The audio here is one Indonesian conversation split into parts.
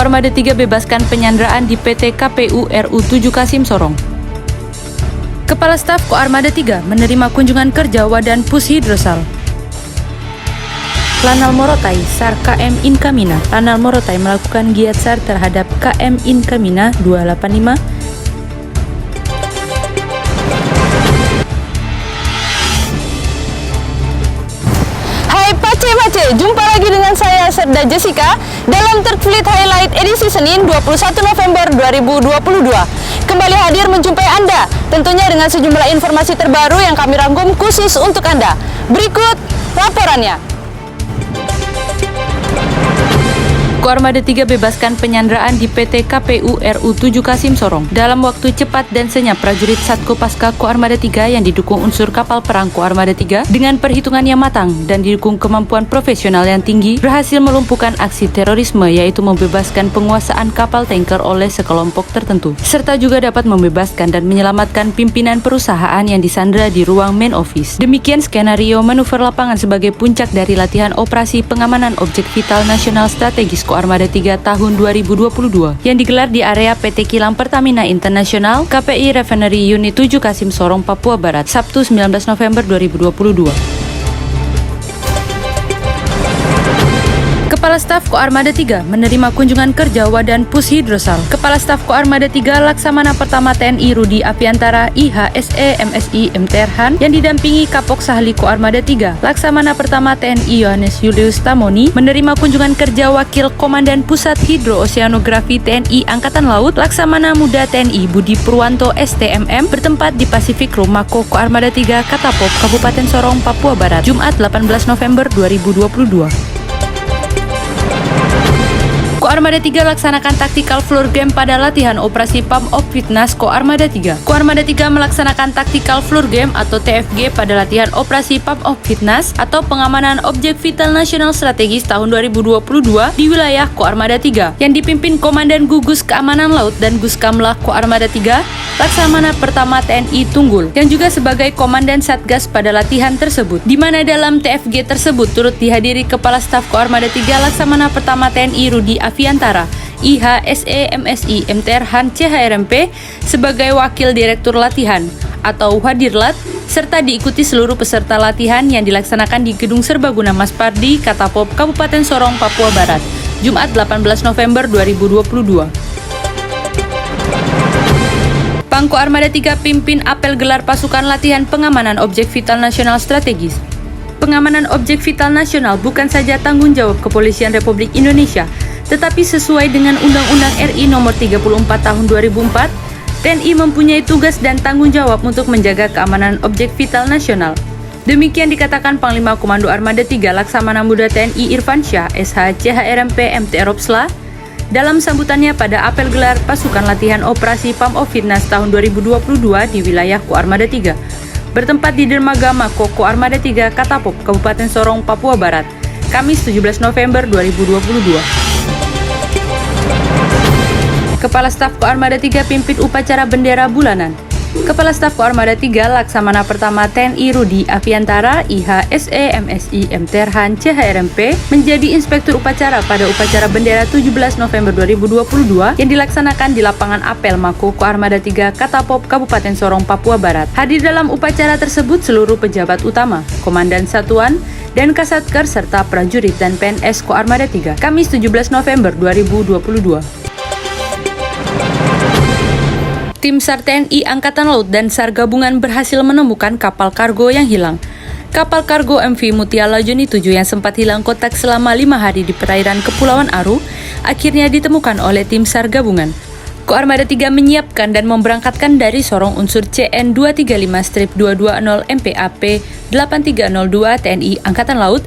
Koarmada 3 bebaskan penyanderaan di PT KPU RU 7 Kasim Sorong. Kepala Staf Koarmada 3 menerima kunjungan kerja Wadan Pushidrosal. Lanal Morotai, SAR KM Inkamina. Lanal Morotai melakukan giat SAR terhadap KM Inkamina 285. Hai Pace, jumpa lagi dengan saya Serda Jessica dalam Terfleet Highlight edisi Senin 21 November 2022. Kembali hadir menjumpai Anda, tentunya dengan sejumlah informasi terbaru yang kami rangkum khusus untuk Anda. Berikut laporannya. Koarmada 3 bebaskan penyanderaan di PT KPU RU 7 Kasim Sorong. Dalam waktu cepat dan senyap, prajurit Satko Paska Koarmada 3 yang didukung unsur kapal perang Koarmada 3 dengan perhitungan yang matang dan didukung kemampuan profesional yang tinggi berhasil melumpuhkan aksi terorisme, yaitu membebaskan penguasaan kapal tanker oleh sekelompok tertentu, serta juga dapat membebaskan dan menyelamatkan pimpinan perusahaan yang disandra di ruang main office. Demikian skenario manuver lapangan sebagai puncak dari latihan operasi pengamanan objek vital nasional strategis Koarmada 3 tahun 2022 yang digelar di area PT Kilang Pertamina Internasional KPI Refinery Unit 7 Kasim Sorong, Papua Barat, Sabtu 19 November 2022. Kepala Staf Koarmada 3 menerima kunjungan kerja Wadan Pushidrosal. Kepala Staf Koarmada 3 Laksamana Pertama TNI Rudi Apiantara IHSE MSI MTRhan yang didampingi Kapok Sahli Koarmada 3 Laksamana Pertama TNI Yohanes Julius Tamoni menerima kunjungan kerja Wakil Komandan Pusat Hidrooceanografi TNI Angkatan Laut Laksamana Muda TNI Budi Purwanto STMM bertempat di Pacific Room Mako Koarmada 3 Katapop, Kabupaten Sorong, Papua Barat, Jumat 18 November 2022. Koarmada 3 laksanakan tactical floor game pada latihan operasi Pump of Fitness Koarmada 3. Koarmada 3 melaksanakan tactical floor game atau TFG pada latihan operasi Pump of Fitness atau pengamanan objek vital nasional strategis tahun 2022 di wilayah Koarmada 3 yang dipimpin Komandan Gugus Keamanan Laut dan Guskamlah Koarmada 3 Laksamana Pertama TNI Tunggul yang juga sebagai Komandan Satgas pada latihan tersebut, di mana dalam TFG tersebut turut dihadiri Kepala Staf Koarmada 3 Laksamana Pertama TNI Rudi Apiantara IHSE MSI MTRhan CHRMP sebagai Wakil Direktur Latihan atau Wadirlat, serta diikuti seluruh peserta latihan yang dilaksanakan di Gedung Serbaguna Maspardi, Katapop, Kabupaten Sorong, Papua Barat, Jumat 18 November 2022. Pangko Armada 3 pimpin apel gelar pasukan latihan pengamanan objek vital nasional strategis. Pengamanan objek vital nasional bukan saja tanggung jawab Kepolisian Republik Indonesia, tetapi sesuai dengan Undang-Undang RI Nomor 34 Tahun 2004, TNI mempunyai tugas dan tanggung jawab untuk menjaga keamanan objek vital nasional. Demikian dikatakan Panglima Komando Armada 3 Laksamana Muda TNI Irfansyah SH CHRMP MT Ropsla dalam sambutannya pada apel gelar pasukan latihan operasi Pump of Fitness tahun 2022 di wilayah Koarmada 3 bertempat di Dermaga Mako Koarmada 3 Katapop, Kabupaten Sorong, Papua Barat, Kamis 17 November 2022. Kepala Staf Koarmada 3 pimpin upacara bendera bulanan. Kepala Staf Koarmada 3 Laksamana Pertama TNI Rudi Apiantara IHSE MSI MTRhan CHRMP menjadi inspektur upacara pada upacara bendera 17 November 2022 yang dilaksanakan di lapangan apel Mako Koarmada 3 Katapop, Kabupaten Sorong, Papua Barat. Hadir dalam upacara tersebut seluruh pejabat utama, komandan satuan, dan kasatker serta prajurit dan PNS Koarmada 3. Kamis 17 November 2022. Tim SAR TNI Angkatan Laut dan SAR gabungan berhasil menemukan kapal kargo yang hilang. Kapal kargo MV Mutiara Joni 7 yang sempat hilang kontak selama 5 hari di perairan Kepulauan Aru akhirnya ditemukan oleh tim SAR gabungan. Koarmada 3 menyiapkan dan memberangkatkan dari Sorong unsur CN 235-220 MPAP 8302 TNI Angkatan Laut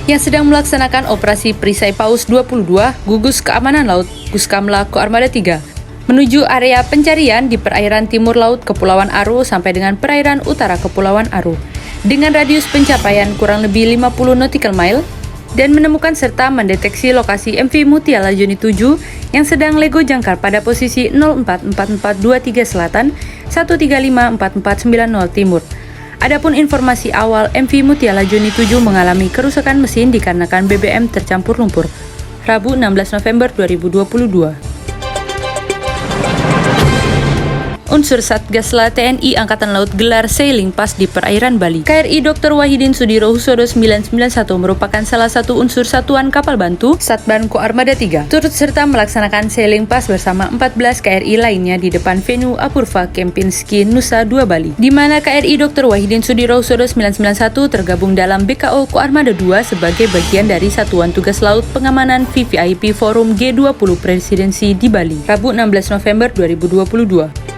yang sedang melaksanakan operasi Perisai Paus 22 Gugus Keamanan Laut Guskamla Koarmada 3 menuju area pencarian di perairan timur laut Kepulauan Aru sampai dengan perairan utara Kepulauan Aru dengan radius pencapaian kurang lebih 50 nautical mile dan menemukan serta mendeteksi lokasi MV Mutiara Joni 7 yang sedang lego jangkar pada posisi 044423 Selatan 135490 Timur. Adapun informasi awal MV Mutiara Joni 7 mengalami kerusakan mesin dikarenakan BBM tercampur lumpur. Rabu 16 November 2022. Unsur Satgasla TNI Angkatan Laut gelar sailing pass di perairan Bali. KRI Dr. Wahidin Sudirohusodo 991 merupakan salah satu unsur satuan kapal bantu Satban Koarmada 3. Turut serta melaksanakan sailing pass bersama 14 KRI lainnya di depan venue Apurva Kempinski Nusa Dua Bali, di mana KRI Dr. Wahidin Sudirohusodo 991 tergabung dalam BKO Koarmada 2 sebagai bagian dari Satuan Tugas Laut Pengamanan VVIP Forum G20 Presidensi di Bali, Rabu 16 November 2022.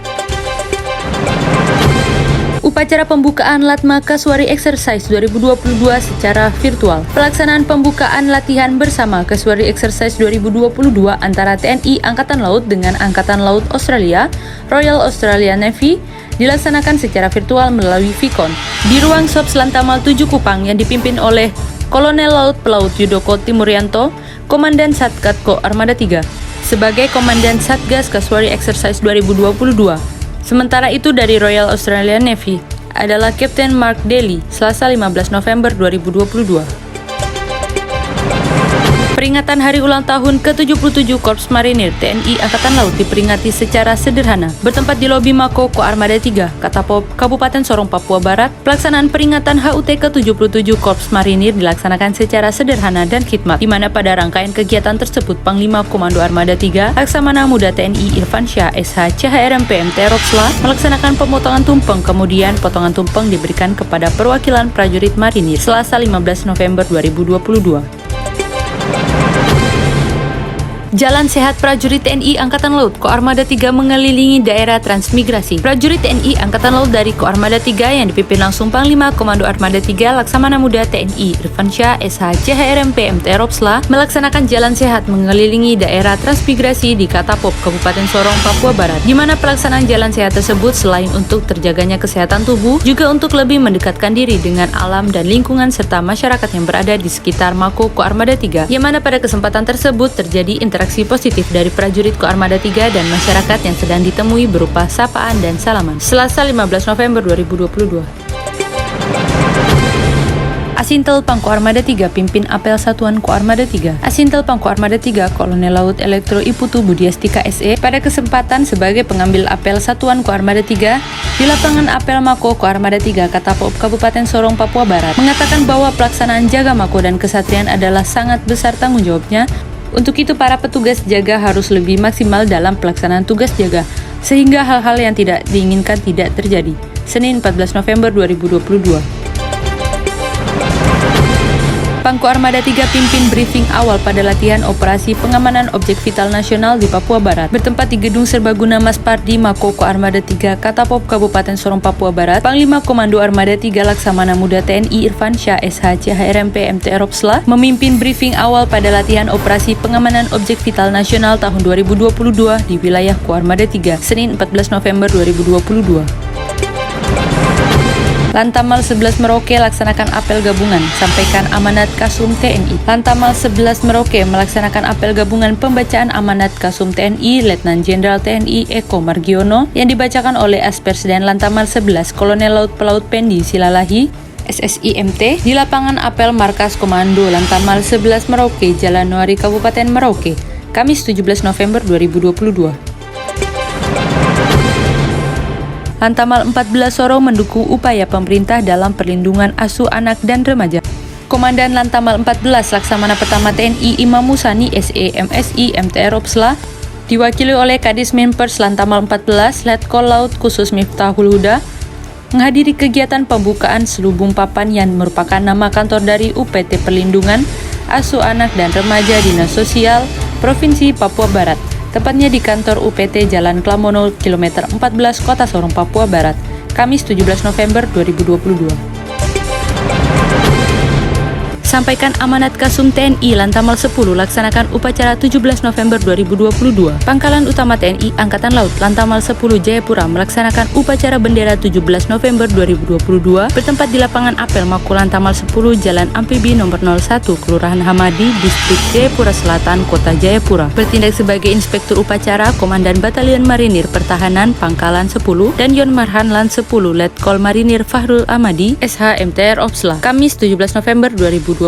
Upacara pembukaan Latma Kaswari Exercise 2022 secara virtual. Pelaksanaan pembukaan latihan bersama Kaswari Exercise 2022 antara TNI Angkatan Laut dengan Angkatan Laut Australia, Royal Australian Navy, dilaksanakan secara virtual melalui Vicon di ruang Sops Lantamal 7 Kupang yang dipimpin oleh Kolonel Laut Pelaut Yudoko Timuryanto, Komandan Satgat Ko Armada 3, sebagai Komandan Satgas Kaswari Exercise 2022. Sementara itu dari Royal Australian Navy adalah Kapten Mark Daly, Selasa 15 November 2022. Peringatan Hari Ulang Tahun ke-77 Korps Marinir TNI Angkatan Laut diperingati secara sederhana, bertempat di lobi Mako Koarmada 3, Katapop, Kabupaten Sorong, Papua Barat. Pelaksanaan peringatan HUT ke-77 Korps Marinir dilaksanakan secara sederhana dan khidmat, di mana pada rangkaian kegiatan tersebut Panglima Komando Armada 3, Laksamana Muda TNI Irfansyah SH CHRMP MT Ropsla melaksanakan pemotongan tumpeng, kemudian potongan tumpeng diberikan kepada perwakilan prajurit marinir Selasa 15 November 2022. Jalan Sehat Prajurit TNI Angkatan Laut Koarmada 3 mengelilingi daerah transmigrasi. Prajurit TNI Angkatan Laut dari Koarmada 3 yang dipimpin langsung Panglima Komando Armada 3 Laksamana Muda TNI Irfansyah SH CHRMP MT Ropsla melaksanakan jalan sehat mengelilingi daerah transmigrasi di Katapop, Kabupaten Sorong, Papua Barat, di mana pelaksanaan jalan sehat tersebut selain untuk terjaganya kesehatan tubuh, juga untuk lebih mendekatkan diri dengan alam dan lingkungan serta masyarakat yang berada di sekitar Mako Koarmada 3, yang mana pada kesempatan tersebut terjadi interaksi positif dari prajurit Koarmada 3 dan masyarakat yang sedang ditemui berupa sapaan dan salaman. Selasa 15 November 2022. Asintel Pangko Armada 3 pimpin apel Satuan Koarmada 3. Asintel Pangko Armada 3 Kolonel Laut Elektro Iputu Budiastika SE pada kesempatan sebagai pengambil apel Satuan Koarmada 3 di lapangan apel Mako Koarmada 3 Katapop Kabupaten Sorong, Papua Barat mengatakan bahwa pelaksanaan jaga Mako dan kesatria adalah sangat besar tanggung jawabnya. Untuk itu para petugas jaga harus lebih maksimal dalam pelaksanaan tugas jaga sehingga hal-hal yang tidak diinginkan tidak terjadi. Senin 14 November 2022. Pangko Armada 3 pimpin briefing awal pada latihan operasi pengamanan objek vital nasional di Papua Barat, bertempat di Gedung Serbaguna Maspardi Mako Koarmada 3 Katapop Kabupaten Sorong, Papua Barat. Panglima Komando Armada 3 Laksamana Muda TNI Irfansyah SH CHRMP MT Ropsla memimpin briefing awal pada latihan operasi pengamanan objek vital nasional tahun 2022 di wilayah Koarmada 3, Senin 14 November 2022. Lantamal 11 Merauke laksanakan apel gabungan, sampaikan amanat Kasum TNI. Lantamal 11 Merauke melaksanakan apel gabungan pembacaan amanat Kasum TNI Letnan Jenderal TNI Eko Margiono yang dibacakan oleh Aspresiden Lantamal 11 Kolonel Laut Pelaut Pendi Silalahi SSIMT di lapangan apel Markas Komando Lantamal 11 Merauke, Jalan Nuari, Kabupaten Merauke, Kamis 17 November 2022. Lantamal 14 Sorong mendukung upaya pemerintah dalam perlindungan asuh anak dan remaja. Komandan Lantamal 14 Laksamana Pertama TNI Imam Musani SE MSI MT Ropsla diwakili oleh Kadis Minpers Lantamal 14 Letkol Laut Khusus Miftahul Huda menghadiri kegiatan pembukaan selubung papan yang merupakan nama kantor dari UPT Perlindungan Asuh Anak dan Remaja Dinas Sosial Provinsi Papua Barat, tepatnya di kantor UPT Jalan Klamono, kilometer 14, Kota Sorong, Papua Barat, Kamis 17 November 2022. Sampaikan amanat Kasum TNI Lantamal 10 laksanakan upacara 17 November 2022. Pangkalan Utama TNI Angkatan Laut Lantamal 10 Jayapura melaksanakan upacara bendera 17 November 2022 bertempat di lapangan apel Mako Lantamal 10 Jalan Amfibi nomor 01 Kelurahan Hamadi, Distrik Jayapura Selatan, Kota Jayapura. Bertindak sebagai Inspektur Upacara Komandan Batalion Marinir Pertahanan Pangkalan 10 dan Yon Marhan Lan 10 Letkol Marinir Fahrul Amadi SH MTR Opsla, Kamis 17 November 2022.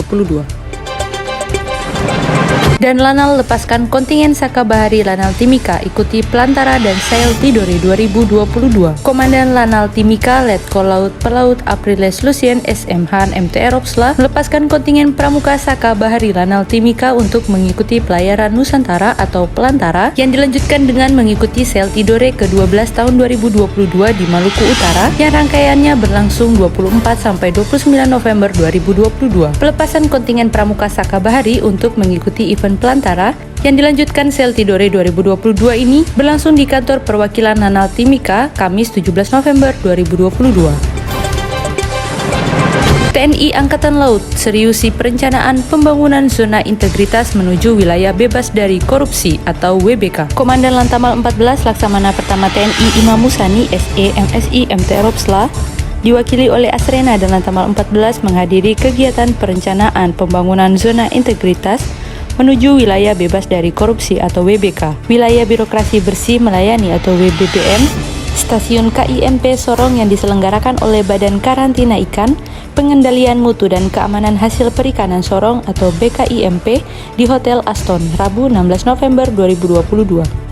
Dan Lanal lepaskan kontingen Saka Bahari Lanal Timika ikuti Pelantara dan Sail Tidore 2022. Komandan Lanal Timika Letkol Laut Pelaut Apriles Lucien SM Han MTR Opsla melepaskan kontingen Pramuka Saka Bahari Lanal Timika untuk mengikuti pelayaran Nusantara atau Pelantara yang dilanjutkan dengan mengikuti Sail Tidore ke-12 tahun 2022 di Maluku Utara yang rangkaiannya berlangsung 24 sampai 29 November 2022. Pelepasan kontingen Pramuka Saka Bahari untuk mengikuti event Pelantara yang dilanjutkan Sail Tidore 2022 ini berlangsung di kantor perwakilan Lanal Timika Kamis 17 November 2022. TNI Angkatan Laut seriusi perencanaan pembangunan zona integritas menuju wilayah bebas dari korupsi atau WBK. Komandan Lantamal 14 Laksamana Pertama TNI Imam Musani SE MSI MTR Opsla diwakili oleh Asrena dan Lantamal 14 menghadiri kegiatan perencanaan pembangunan zona integritas menuju wilayah bebas dari korupsi atau WBK, wilayah birokrasi bersih melayani atau WBBM, stasiun KIMP Sorong yang diselenggarakan oleh Badan Karantina Ikan, Pengendalian Mutu dan Keamanan Hasil Perikanan Sorong atau BKIMP di Hotel Aston, Rabu 16 November 2022.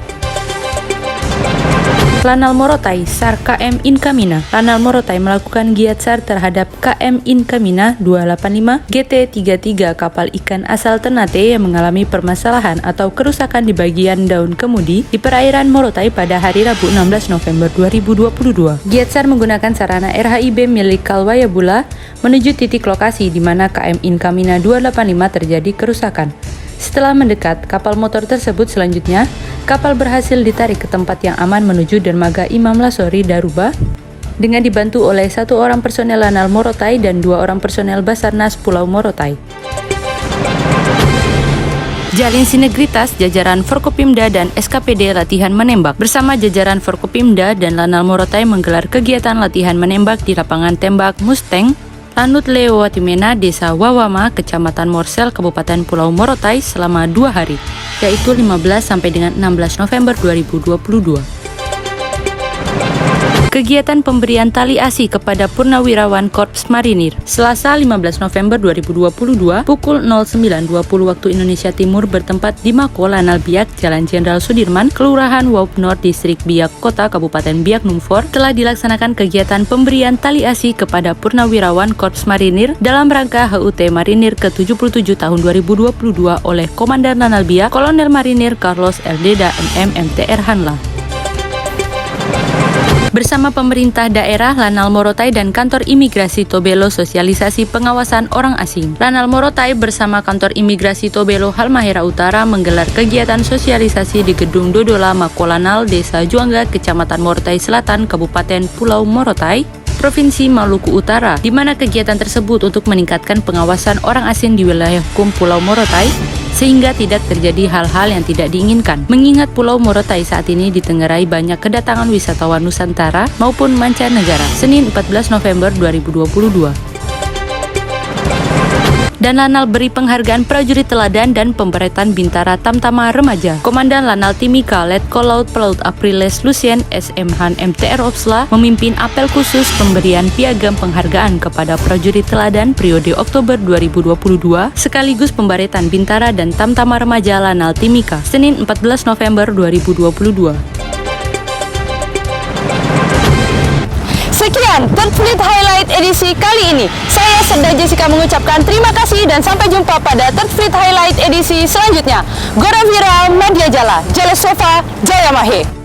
Lanal Morotai, SAR KM Inkamina. Lanal Morotai melakukan giat SAR terhadap KM Inkamina 285 GT33 kapal ikan asal Ternate yang mengalami permasalahan atau kerusakan di bagian daun kemudi di perairan Morotai pada hari Rabu 16 November 2022. Giat SAR menggunakan sarana RHIB milik Kalwaya Bula menuju titik lokasi di mana KM Inkamina 285 terjadi kerusakan. Setelah mendekat kapal motor tersebut, selanjutnya kapal berhasil ditarik ke tempat yang aman menuju dermaga Imam Lasori Daruba dengan dibantu oleh 1 orang personel Lanal Morotai dan 2 orang personel Basarnas Pulau Morotai. Jalin sinergitas jajaran Forkopimda dan SKPD latihan menembak. Bersama jajaran Forkopimda dan Lanal Morotai menggelar kegiatan latihan menembak di lapangan tembak Mustang Lanut Leo Watimena, Desa Wawama, Kecamatan Morsel, Kabupaten Pulau Morotai selama 2 hari, yaitu 15 sampai dengan 16 November 2022. Kegiatan pemberian tali asi kepada Purnawirawan Korps Marinir. Selasa 15 November 2022 pukul 09.20 waktu Indonesia Timur bertempat di Mako Lanal Biak, Jalan Jenderal Sudirman, Kelurahan Waup Nor, Distrik Biak Kota, Kabupaten Biak Numfor, telah dilaksanakan kegiatan pemberian tali asi kepada Purnawirawan Korps Marinir dalam rangka HUT Marinir ke-77 tahun 2022 oleh Komandan Lanal Biak, Kolonel Marinir Carlos Eldeda MM MTR Hanla. Bersama pemerintah daerah, Lanal Morotai dan Kantor Imigrasi Tobelo sosialisasi pengawasan orang asing. Lanal Morotai bersama Kantor Imigrasi Tobelo Halmahera Utara menggelar kegiatan sosialisasi di Gedung Dodola Makolanal, Desa Juangga, Kecamatan Morotai Selatan, Kabupaten Pulau Morotai, Provinsi Maluku Utara, di mana kegiatan tersebut untuk meningkatkan pengawasan orang asing di wilayah hukum Pulau Morotai sehingga tidak terjadi hal-hal yang tidak diinginkan. Mengingat Pulau Morotai saat ini ditenggarai banyak kedatangan wisatawan Nusantara maupun mancanegara. Senin 14 November 2022. Dan Lanal beri penghargaan prajurit teladan dan pemberetan Bintara Tamtama Remaja. Komandan Lanal Timika Letkol Laut Pelaut Apriles Lucien SM Han MTR Opsla memimpin apel khusus pemberian piagam penghargaan kepada prajurit teladan periode Oktober 2022 sekaligus pemberetan Bintara dan Tamtama Remaja Lanal Timika Senin 14 November 2022. Sekian Third Fleet Highlight edisi kali ini. Saya Serda Jessica mengucapkan terima kasih dan sampai jumpa pada Third Fleet Highlight edisi selanjutnya. Goravira Madya Jala, Jala Sofa, Jaya Mahe.